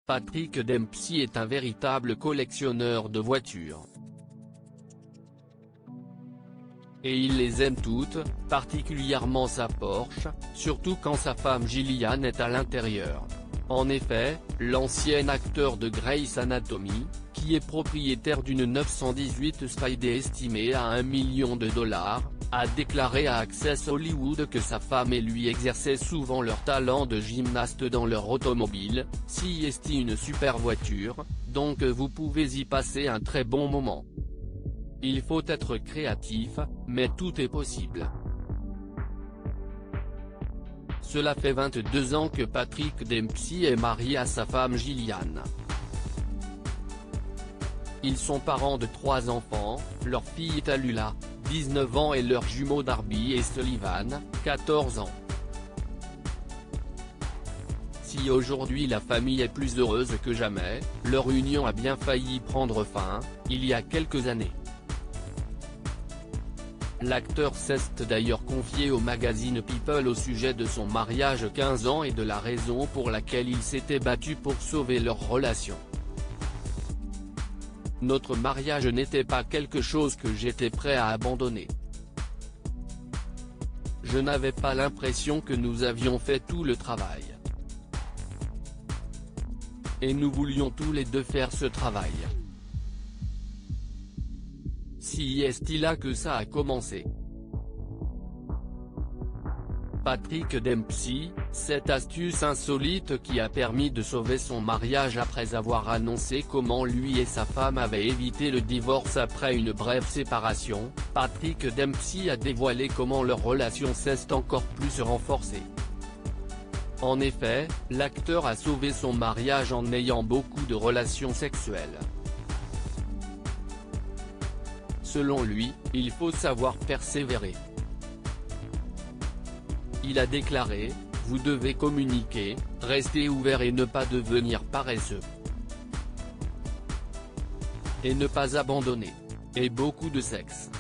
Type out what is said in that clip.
Patrick Dempsey est un véritable collectionneur de voitures. Et il les aime toutes, particulièrement sa Porsche, surtout quand sa femme Gillian est à l'intérieur. En effet, l'ancien acteur de Grey's Anatomy, qui est propriétaire d'une 918 Spider estimée à $1 million, a déclaré à Access Hollywood que sa femme et lui exerçaient souvent leur talent de gymnaste dans leur automobile. C'est une super voiture, donc vous pouvez y passer un très bon moment. Il faut être créatif, mais tout est possible. Cela fait 22 ans que Patrick Dempsey est marié à sa femme Gillian. Ils sont parents de 3 enfants, leur fille Tallulah, 19 ans et leur jumeau Darby et Sullivan, 14 ans. Si aujourd'hui la famille est plus heureuse que jamais, leur union a bien failli prendre fin, il y a quelques années. L'acteur s'est d'ailleurs confié au magazine People au sujet de son mariage 15 ans et de la raison pour laquelle il s'était battu pour sauver leur relation. Notre mariage n'était pas quelque chose que j'étais prêt à abandonner. Je n'avais pas l'impression que nous avions fait tout le travail. Et nous voulions tous les deux faire ce travail. C'est là que ça a commencé. Patrick Dempsey, cette astuce insolite qui a permis de sauver son mariage après avoir annoncé comment lui et sa femme avaient évité le divorce après une brève séparation. Patrick Dempsey a dévoilé comment leur relation s'est encore plus renforcée. En effet, l'acteur a sauvé son mariage en ayant beaucoup de relations sexuelles. Selon lui, il faut savoir persévérer. Il a déclaré, « Vous devez communiquer, rester ouvert et ne pas devenir paresseux. Et ne pas abandonner. Et beaucoup de sexe. »